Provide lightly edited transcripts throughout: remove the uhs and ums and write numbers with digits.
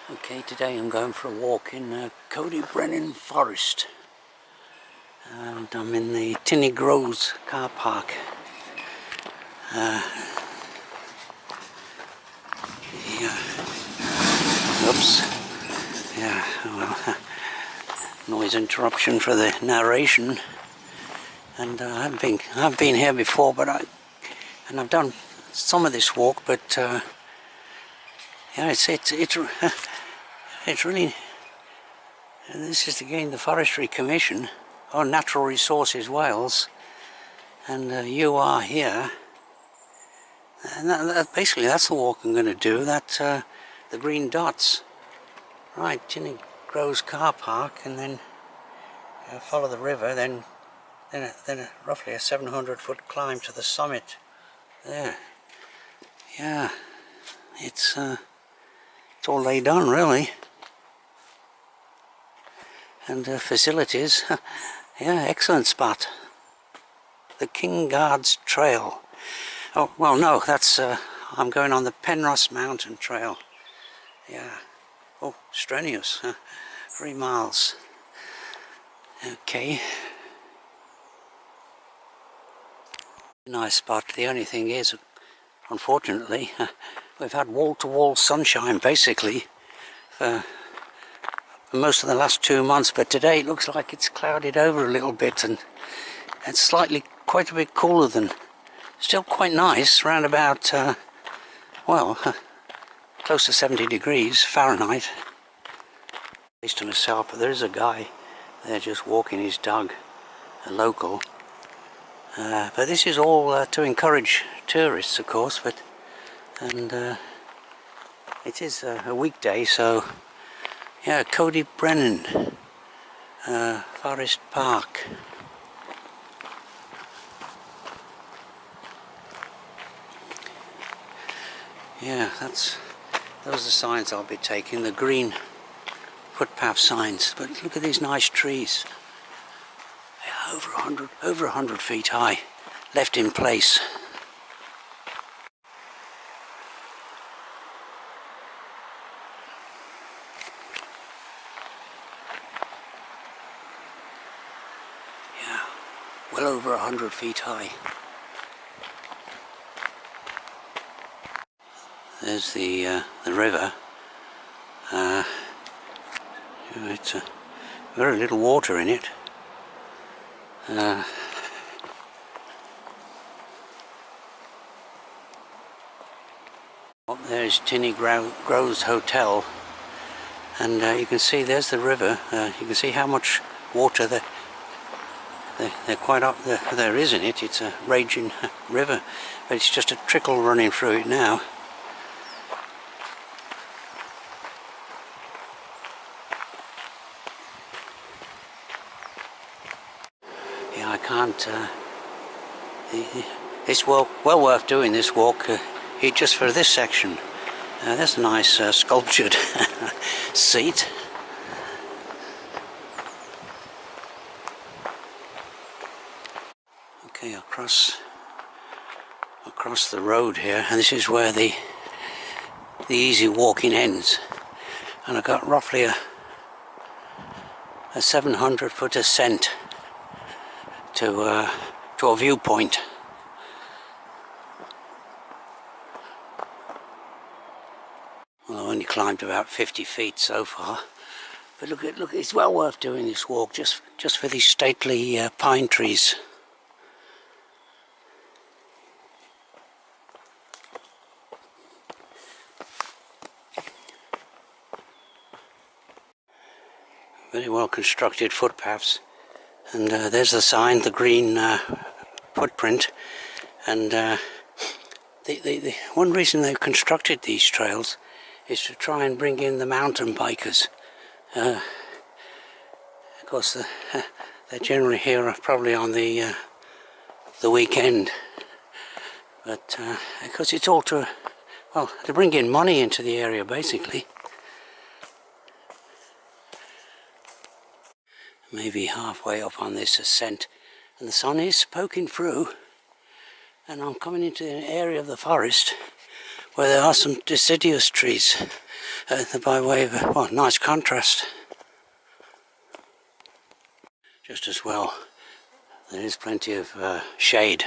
Okay, today I'm going for a walk in Coed y Brenin forest, and I'm in the Tinny Groves car park. Oops, yeah, well, noise interruption for the narration. And I've been here before, but I've done some of this walk, but yeah, it's really. This is again the Forestry Commission, or Natural Resources Wales, and you are here. And basically that's the walk I'm going to do. That's the green dots. Right, Tinny Groves car park, and then follow the river, then roughly a 700-foot climb to the summit. There. Yeah, it's all laid on really. And facilities. Yeah, excellent spot. The King Guards Trail. Oh, well, no, that's, I'm going on the Penrose Mountain Trail. Yeah. Oh, strenuous. 3 miles. Okay. Nice spot. The only thing is, unfortunately, we've had wall-to-wall sunshine, basically, for most of the last 2 months, but today it looks like it's clouded over a little bit, and it's quite a bit cooler than, still quite nice, around about, well, close to 70 degrees Fahrenheit. Based on myself, but there is a guy there just walking his dog, a local. But this is all to encourage tourists, of course, and it is a weekday, so yeah, Coed y Brenin Forest Park. Yeah, those are the signs I'll be taking, the green footpath signs. But look at these nice trees. Yeah, over 100 feet high, left in place. Yeah, well over 100 feet high. There's the river. It's very little water in it. There's Tinny Groves Hotel, and you can see there's the river. You can see how much water they're quite up there is in it. It's a raging river, but it's just a trickle running through it now. Yeah, I can't. It's well worth doing this walk, just for this section. There's a nice sculptured seat. Okay, across the road here, and this is where the easy walking ends. And I've got roughly a 700-foot ascent to a viewpoint. Well, I've only climbed about 50 feet so far, but look, it's well worth doing this walk just for these stately pine trees. Very well constructed footpaths, and there's the sign, the green footprint. And the one reason they've constructed these trails is to try and bring in the mountain bikers. Of course, they're generally here probably on the weekend, but because it's all to bring in money into the area, basically. Maybe halfway up on this ascent, and the sun is poking through, and I'm coming into an area of the forest where there are some deciduous trees. by way of a well, nice contrast. Just as well, there is plenty of shade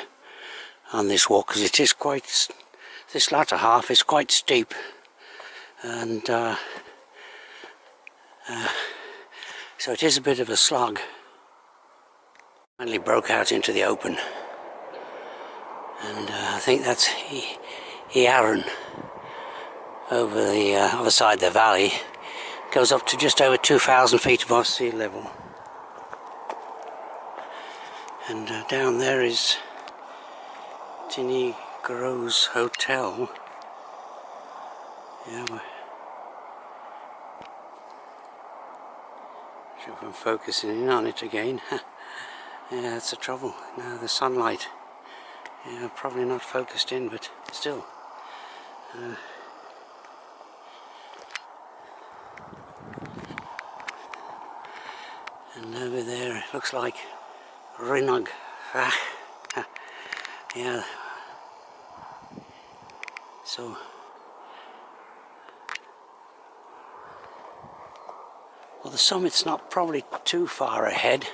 on this walk, because it is quite, this latter half is quite steep, and so it is a bit of a slog. Finally broke out into the open, and I think that's Aaron over the other side of the valley. Goes up to just over 2,000 feet above sea level, and down there is Tinny Groves Hotel. Yeah, sure if I'm focusing in on it again. Yeah, that's the trouble. Now the sunlight. Yeah, probably not focused in, but still. And over there it looks like Rinog. Yeah. So well, the summit's not probably too far ahead.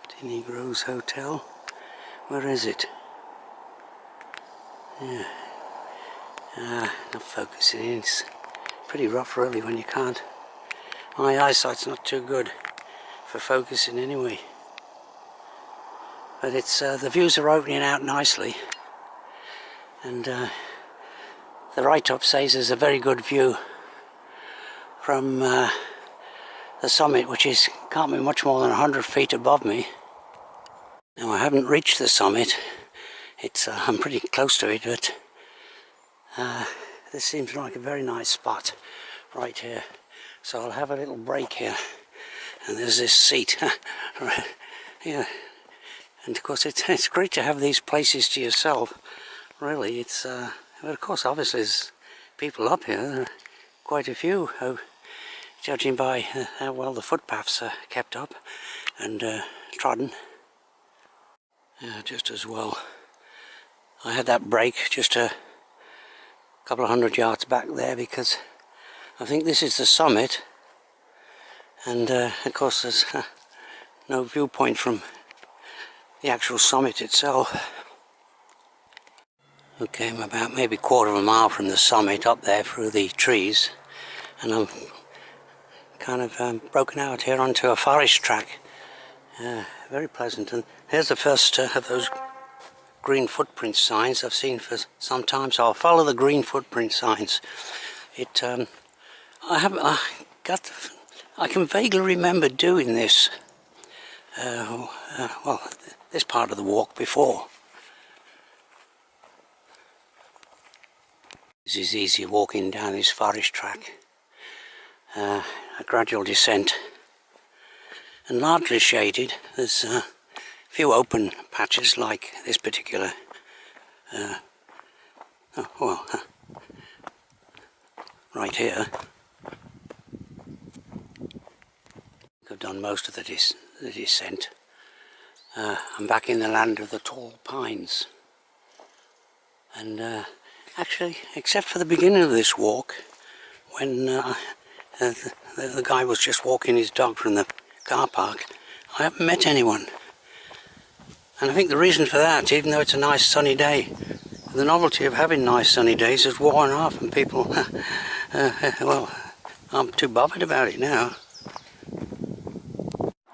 Tinny Groves Hotel. Where is it? Yeah. Not focusing in. It's pretty rough really when you can't. My eyesight's not too good for focusing anyway. But it's the views are opening out nicely, and the write-up says there's a very good view from the summit, which is can't be much more than 100 feet above me. Now I haven't reached the summit. It's I'm pretty close to it, but this seems like a very nice spot right here. So I'll have a little break here, and there's this seat. Yeah, and of course it's great to have these places to yourself. Really, it's but of course obviously there's people up here. There are quite a few, judging by how well the footpaths are kept up and trodden. Just as well. I had that break just a couple of 100 yards back there, because I think this is the summit, and of course there's no viewpoint from the actual summit itself. Okay, I'm about maybe a quarter of a mile from the summit up there through the trees, and I'm kind of broken out here onto a forest track. Very pleasant, and here's the first of those green footprint signs I've seen for some time, so I'll follow the green footprint signs. It I can vaguely remember doing this well, this part of the walk before. This is easy walking down this forest track, a gradual descent, and largely shaded. There's a few open patches like this particular right here. I've done most of the descent. I'm back in the land of the tall pines, and actually, except for the beginning of this walk, when the guy was just walking his dog from the car park, I haven't met anyone. And I think the reason for that, even though it's a nice sunny day, the novelty of having nice sunny days has worn off, and people, well, I'm too bothered about it now.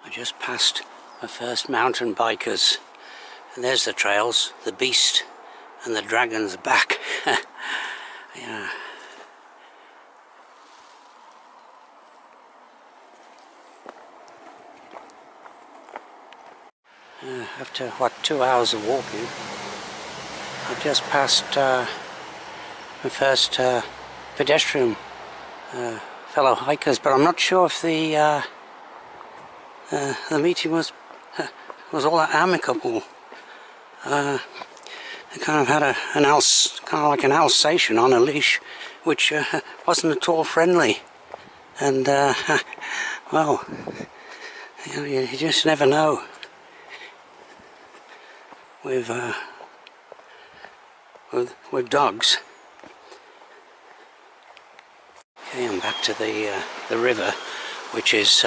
I just passed my first mountain bikers, and there's the trails, the beast and the dragon's back. Yeah. After, what, 2 hours of walking, I've just passed my first pedestrian fellow hikers, but I'm not sure if the meeting was all that amicable. They kind of had kind of like an Alsatian on a leash, which wasn't at all friendly, and well, you just never know. with dogs. Okay, I'm back to the river, which is,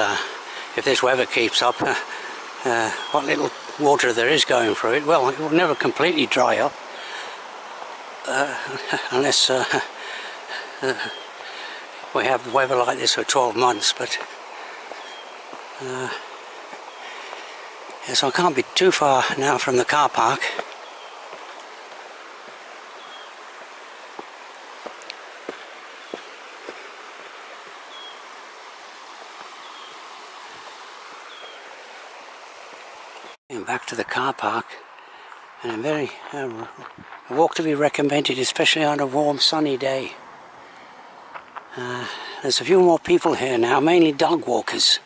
if this weather keeps up, what little water there is going through it, well, it will never completely dry up, unless we have weather like this for 12 months, but yeah, so I can't be too far now from the car park. And back to the car park, and a very a walk to be recommended, especially on a warm sunny day. There's a few more people here now, mainly dog walkers.